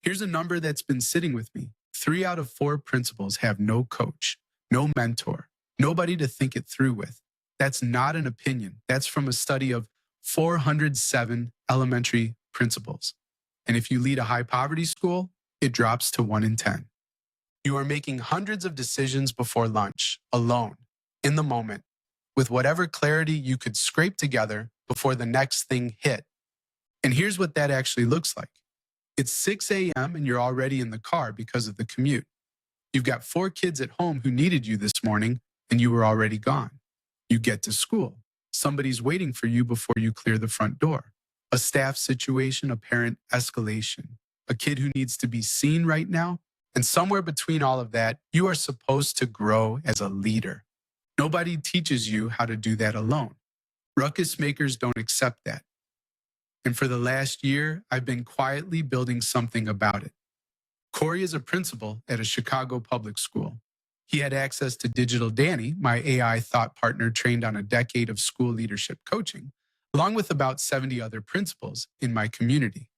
Here's a number that's been sitting with me. 3 out of 4 principals have no coach, no mentor, nobody to think it through with. That's not an opinion. That's from a study of 407 elementary principals. And if you lead a high poverty school, it drops to 1 in 10. You are making hundreds of decisions before lunch, alone, in the moment, with whatever clarity you could scrape together before the next thing hit. And here's what that actually looks like. It's 6 a.m. and you're already in the car because of the commute. You've got 4 kids at home who needed you this morning and you were already gone. You get to school. Somebody's waiting for you before you clear the front door. A staff situation, a parent escalation, a kid who needs to be seen right now. And somewhere between all of that, you are supposed to grow as a leader. Nobody teaches you how to do that alone. Ruckus makers don't accept that. And for the last year, I've been quietly building something about it. Kory is a principal at a Chicago public school. He had access to Digital Danny, my AI thought partner trained on a decade of school leadership coaching, along with about 70 other principals in my community.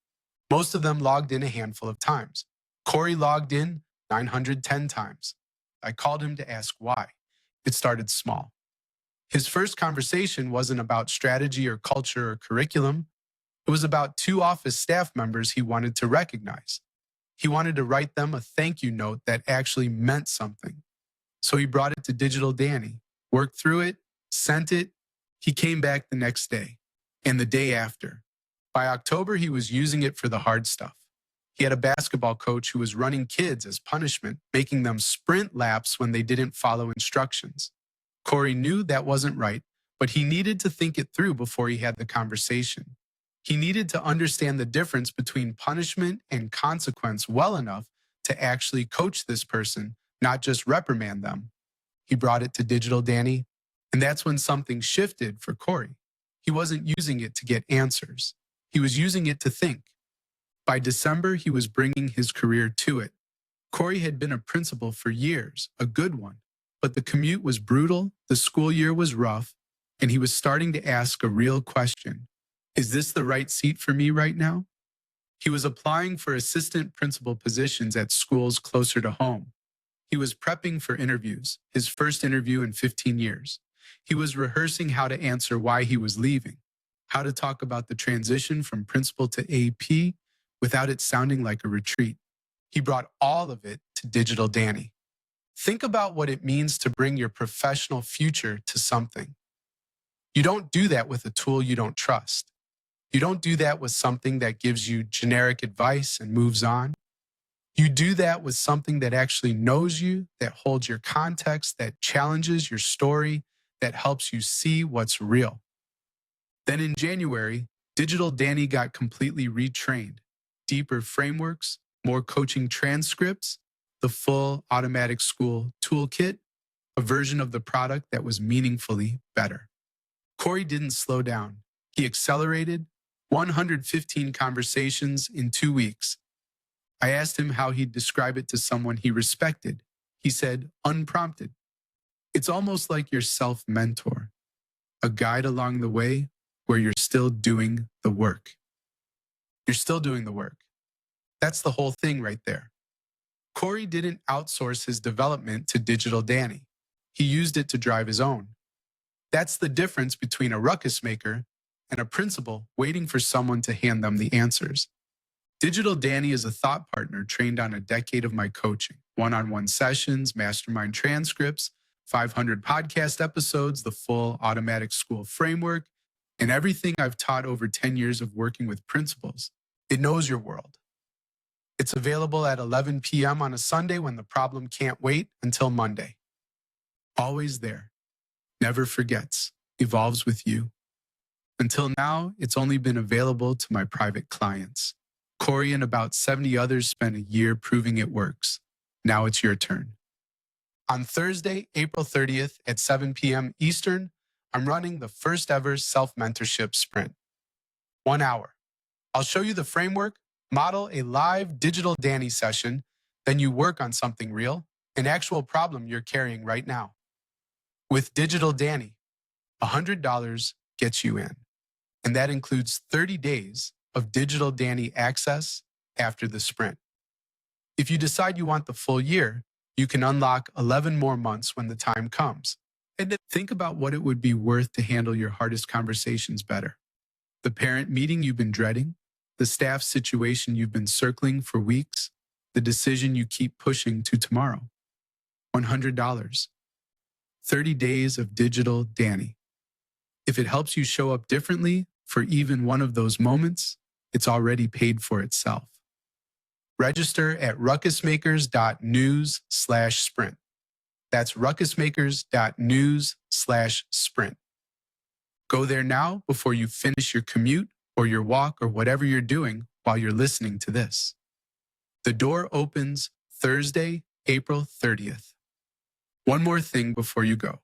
Most of them logged in a handful of times. Kory logged in 910 times. I called him to ask why. It started small. His first conversation wasn't about strategy or culture or curriculum. It was about 2 office staff members he wanted to recognize. He wanted to write them a thank you note that actually meant something. So he brought it to Digital Danny, worked through it, sent it. He came back the next day and the day after. By October, he was using it for the hard stuff. He had a basketball coach who was running kids as punishment, making them sprint laps when they didn't follow instructions. Kory knew that wasn't right, but he needed to think it through before he had the conversation. He needed to understand the difference between punishment and consequence well enough to actually coach this person, not just reprimand them. He brought it to Digital Danny, and that's when something shifted for Kory. He wasn't using it to get answers. He was using it to think. By December, he was bringing his career to it. Kory had been a principal for years, a good one, but the commute was brutal, the school year was rough, and he was starting to ask a real question. Is this the right seat for me right now? He was applying for assistant principal positions at schools closer to home. He was prepping for interviews, his first interview in 15 years. He was rehearsing how to answer why he was leaving, how to talk about the transition from principal to AP without it sounding like a retreat. He brought all of it to Digital Danny. Think about what it means to bring your professional future to something. You don't do that with a tool you don't trust. You don't do that with something that gives you generic advice and moves on. You do that with something that actually knows you, that holds your context, that challenges your story, that helps you see what's real. Then in January, Digital Danny got completely retrained. Deeper frameworks, more coaching transcripts, the full automatic school toolkit, a version of the product that was meaningfully better. Kory didn't slow down. He accelerated 115 conversations in 2 weeks. I asked him how he'd describe it to someone he respected. He said, unprompted. It's almost like your self-mentor, a guide along the way where you're still doing the work. You're still doing the work. That's the whole thing right there. Kory didn't outsource his development to Digital Danny. He used it to drive his own. That's the difference between a ruckus maker and a principal waiting for someone to hand them the answers. Digital Danny is a thought partner trained on a decade of my coaching, one-on-one sessions, mastermind transcripts, 500 podcast episodes, the full automatic school framework, and everything I've taught over 10 years of working with principals. It knows your world. It's available at 11 p.m. on a Sunday when the problem can't wait until Monday. Always there. Never forgets. Evolves with you. Until now, it's only been available to my private clients. Kory and about 70 others spent a year proving it works. Now it's your turn. On Thursday, April 30th at 7 p.m. Eastern, I'm running the first ever Self-Mentorship Sprint. 1 hour. I'll show you the framework, model a live Digital Danny session, then you work on something real, an actual problem you're carrying right now. With Digital Danny, $100 gets you in. And that includes 30 days of Digital Danny access after the sprint. If you decide you want the full year, you can unlock 11 more months when the time comes. And then think about what it would be worth to handle your hardest conversations better. The parent meeting you've been dreading, the staff situation you've been circling for weeks, the decision you keep pushing to tomorrow. $100. 30 days of digital Danny. If it helps you show up differently for even one of those moments, it's already paid for itself. Register at ruckusmakers.news/sprint. That's ruckusmakers.news/sprint. Go there now before you finish your commute or your walk or whatever you're doing while you're listening to this. The door opens Thursday, April 30th. One more thing before you go.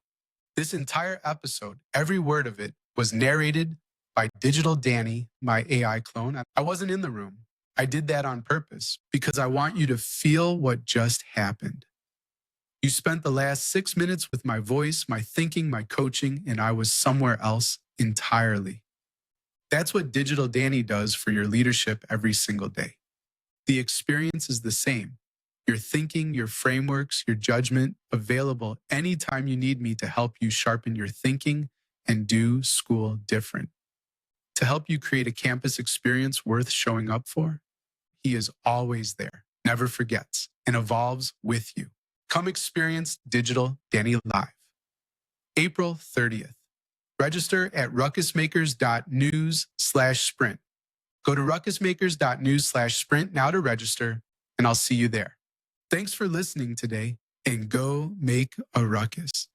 This entire episode, every word of it, was narrated by Digital Danny, my AI clone. I wasn't in the room. I did that on purpose because I want you to feel what just happened. You spent the last 6 minutes with my voice, my thinking, my coaching, and I was somewhere else entirely. That's what Digital Danny does for your leadership every single day. The experience is the same. Your thinking, your frameworks, your judgment, available anytime you need me to help you sharpen your thinking and do school different. To help you create a campus experience worth showing up for, he is always there, never forgets, and evolves with you. Come experience Digital Danny live. April 30th. Register at ruckusmakers.news/sprint. Go to ruckusmakers.news/sprint now to register, and I'll see you there. Thanks for listening today, and go make a ruckus.